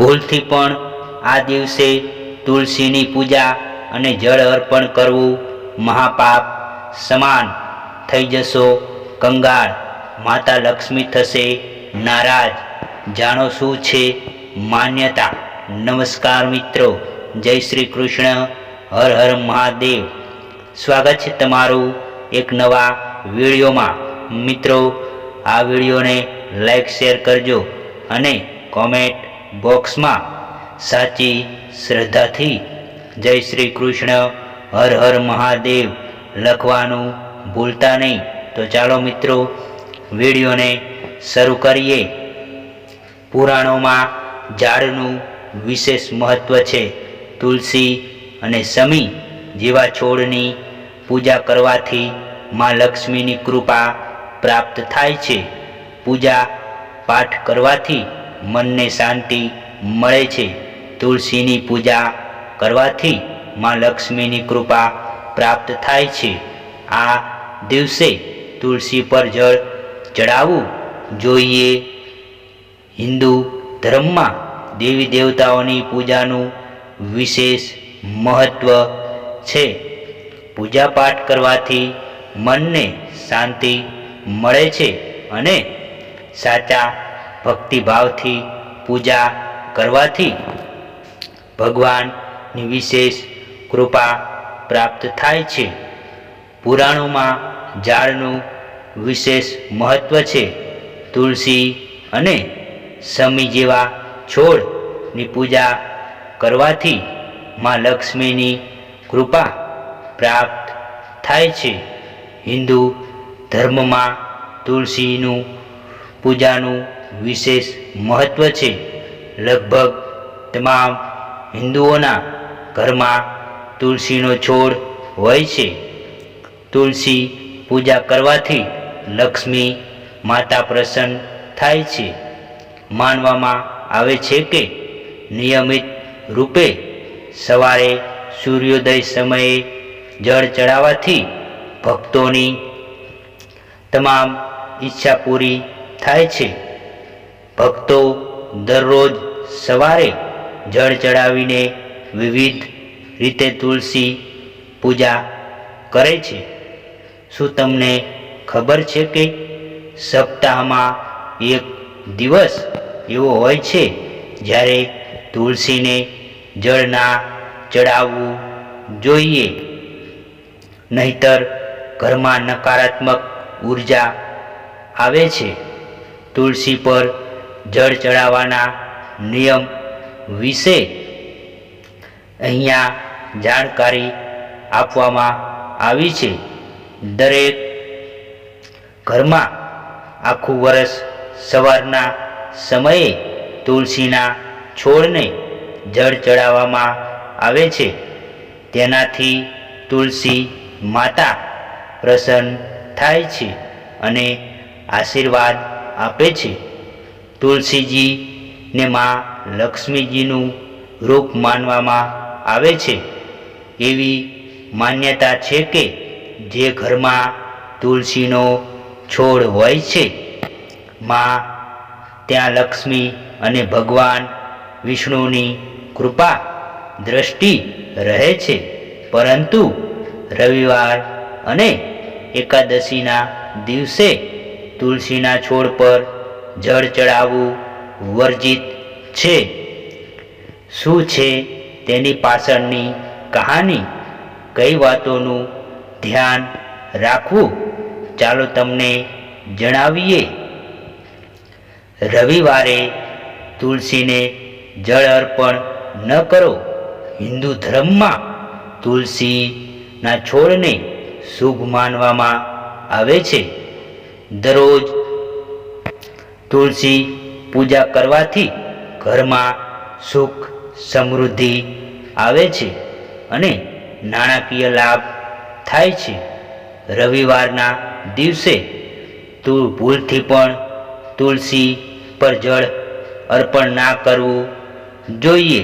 ભૂલથી પણ આ દિવસે તુલસીની પૂજા અને જળ અર્પણ કરવું મહાપાપ સમાન થઈ જશો કંગાળ, માતા લક્ષ્મી થશે નારાજ. જાણો શું છે માન્યતા. નમસ્કાર મિત્રો, જય શ્રી કૃષ્ણ, હર હર મહાદેવ. સ્વાગત છે તમારું એક નવા વિડીયોમાં. મિત્રો, આ વિડીયોને લાઈક શેર કરજો અને કોમેન્ટ બોક્સમાં સાચી શ્રદ્ધાથી જય શ્રી કૃષ્ણ, હર હર મહાદેવ લખવાનું ભૂલતા નહીં. તો ચાલો મિત્રો, વિડીયોને શરૂ કરીએ. પુરાણોમાં ઝાડનું વિશેષ મહત્વ છે. તુલસી અને શમી જેવા છોડની પૂજા કરવાથી માં લક્ષ્મીની કૃપા પ્રાપ્ત થાય છે. પૂજા પાઠ કરવાથી મનને શાંતિ મળે છે. તુલસીની પૂજા કરવાથી માં લક્ષ્મીની કૃપા પ્રાપ્ત થાય છે. આ દિવસે તુલસી પર જળ ચડાવવું જોઈએ. હિન્દુ ધર્મમાં દેવી દેવતાઓની પૂજાનું વિશેષ મહત્વ છે. પૂજા પાઠ કરવાથી મનને શાંતિ મળે છે અને સાચા ભક્તિભાવથી પૂજા કરવાથી ભગવાનની વિશેષ કૃપા પ્રાપ્ત થાય છે. પુરાણોમાં ઝાડનું વિશેષ મહત્વ છે. તુલસી અને શમી જેવા છોડની પૂજા કરવાથી માં લક્ષ્મીની કૃપા પ્રાપ્ત થાય છે. હિન્દુ ધર્મમાં તુલસીનું પૂજાનું વિશેષ મહત્વ છે. લગભગ તમામ હિન્દુઓના ઘરમાં તુલસીનો છોડ હોય છે. તુલસી પૂજા કરવાથી લક્ષ્મી માતા પ્રસન્ન થાય છે. માનવામાં આવે છે કે નિયમિત રૂપે સવારે સૂર્યોદય સમયે જળ ચડાવવાથી ભક્તોની તમામ ઈચ્છા પૂરી થાય છે. ભક્તો દરરોજ સવારે જળ ચડાવીને વિવિધ રીતે તુલસી પૂજા કરે છે. શું તમને ખબર છે કે સપ્તાહમાં એક દિવસ એવો હોય છે જ્યારે તુલસીને જળ ના ચડાવવું જોઈએ? નહીતર ઘરમાં નકારાત્મક ઉર્જા આવે છે. તુલસી પર જળ ચડાવવાના નિયમ વિશે અહીંયા જાણકારી આપવામાં આવી છે. દરેક ઘરમાં આખું વર્ષ સવારના સમયે તુલસીના છોડને જળ ચડાવવામાં આવે છે. તેનાથી તુલસી માતા પ્રસન્ન થાય છે અને આશીર્વાદ આપે છે. તુલસીજીને માં લક્ષ્મીજીનું રૂપ માનવામાં આવે છે. એવી માન્યતા છે કે જે ઘરમાં તુલસીનો છોડ હોય છે, માં ત્યાં લક્ષ્મી અને ભગવાન વિષ્ણુની કૃપા દ્રષ્ટિ રહે છે. પરંતુ રવિવાર અને એકાદશીના દિવસે તુલસીના છોડ પર જળ ચડાવવું વર્જિત છે. શું છે તેની પાછળની કહાની? કઈ વાતોનું ધ્યાન રાખવું? ચાલો તમને જણાવીએ. રવિવારે તુલસીને જળ અર્પણ ન કરો. હિન્દુ ધર્મમાં તુલસીના છોડને શુભ માનવામાં આવે છે. દરરોજ તુલસી પૂજા કરવાથી ઘરમાં સુખ સમૃદ્ધિ આવે છે અને નાણાકીય લાભ થાય છે. રવિવારના દિવસે ભૂલથી પણ તુલસી પર જળ અર્પણ ના કરવું જોઈએ.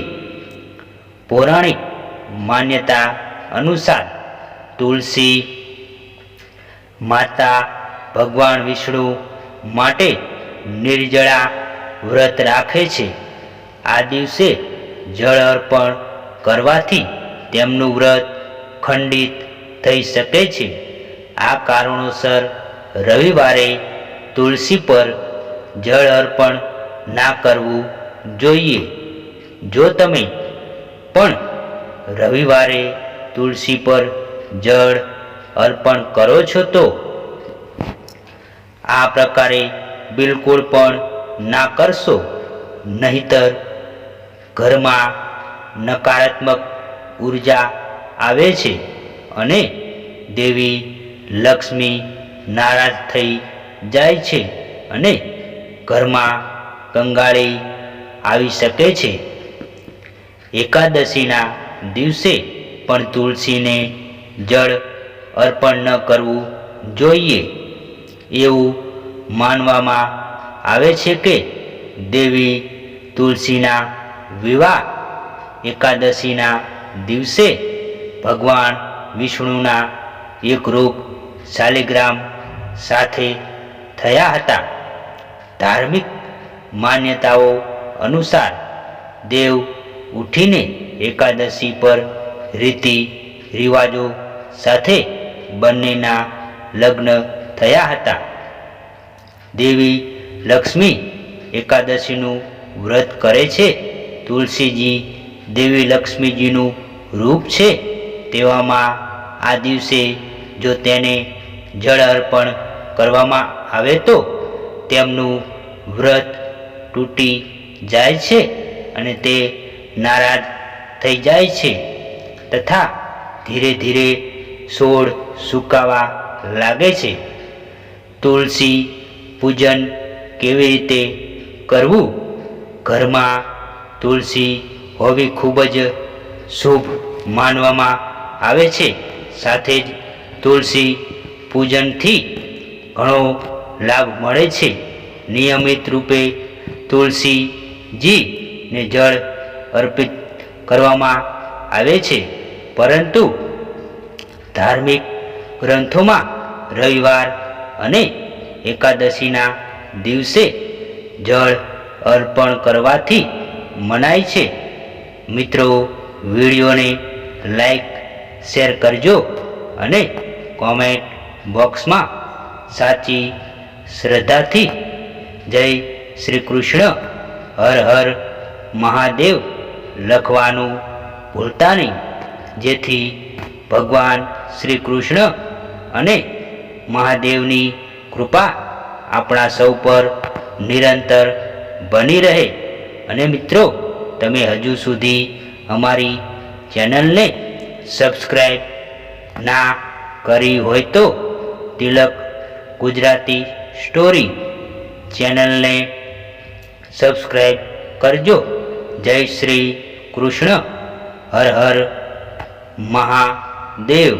પૌરાણિક માન્યતા અનુસાર તુલસી માતા ભગવાન વિષ્ણુ માટે નિર્જળા વ્રત રાખે છે. આ દિવસે જળ અર્પણ કરવાથી તેમનું વ્રત ખંડિત થઈ શકે છે. આ કારણોસર રવિવારે તુલસી પર જળ અર્પણ ના કરવું જોઈએ. જો તમે પણ રવિવારે તુલસી પર જળ અર્પણ કરો છો તો આ પ્રકારે બિલકુલ પણ ના કરશો, નહીતર ઘરમાં નકારાત્મક ઉર્જા આવે છે અને દેવી લક્ષ્મી નારાજ થઈ જાય છે અને ઘરમાં કંગાળી આવી શકે છે. એકાદશીના દિવસે પણ તુલસીને જળ અર્પણ ન કરવું જોઈએ. એવું માનવામાં આવે છે કે દેવી તુલસીના વિવાહ એકાદશીના દિવસે ભગવાન વિષ્ણુના એક રૂપ શાલિગ્રામ સાથે થયા હતા. ધાર્મિક માન્યતાઓ અનુસાર દેવ ઉઠીને એકાદશી પર રીતિ રિવાજો સાથે બંનેના લગ્ન થયા હતા. દેવી લક્ષ્મી એકાદશીનું વ્રત કરે છે. તુલસીજી દેવી લક્ષ્મીજીનું રૂપ છે. તેવામાં આ દિવસે જો તેને જળ અર્પણ કરવામાં આવે તો તેમનું વ્રત તૂટી જાય છે અને તે નારાજ થઈ જાય છે તથા ધીરે ધીરે છોડ સુકાવા લાગે છે. તુલસી પૂજન કેવી રીતે કરવું? ઘરમાં તુલસી હોવી ખૂબ જ શુભ માનવામાં આવે છે. સાથે જ તુલસી પૂજનથી ઘણો લાભ મળે છે. નિયમિત રૂપે તુલસીજીને જળ અર્પિત કરવામાં આવે છે, પરંતુ ધાર્મિક ગ્રંથોમાં રવિવાર અને એકાદશીના દિવસે જળ અર્પણ કરવાથી મનાય છે. મિત્રો, વિડીયોને લાઈક શેર કરજો અને કોમેન્ટ બોક્સમાં સાચી શ્રદ્ધાથી જય શ્રી કૃષ્ણ, હર હર મહાદેવ લખવાનું ભૂલતા નહીં, જેથી ભગવાન શ્રી કૃષ્ણ અને મહાદેવની કૃપા આપણા સૌ પર નિરંતર બની રહે. અને મિત્રો, તમે હજુ સુધી અમારી ચેનલને સબસ્ક્રાઈબ ના કરી હોય તો તિલક ગુજરાતી સ્ટોરી ચેનલને સબસ્ક્રાઈબ કરજો. જય શ્રી કૃષ્ણ, હર હર મહાદેવ.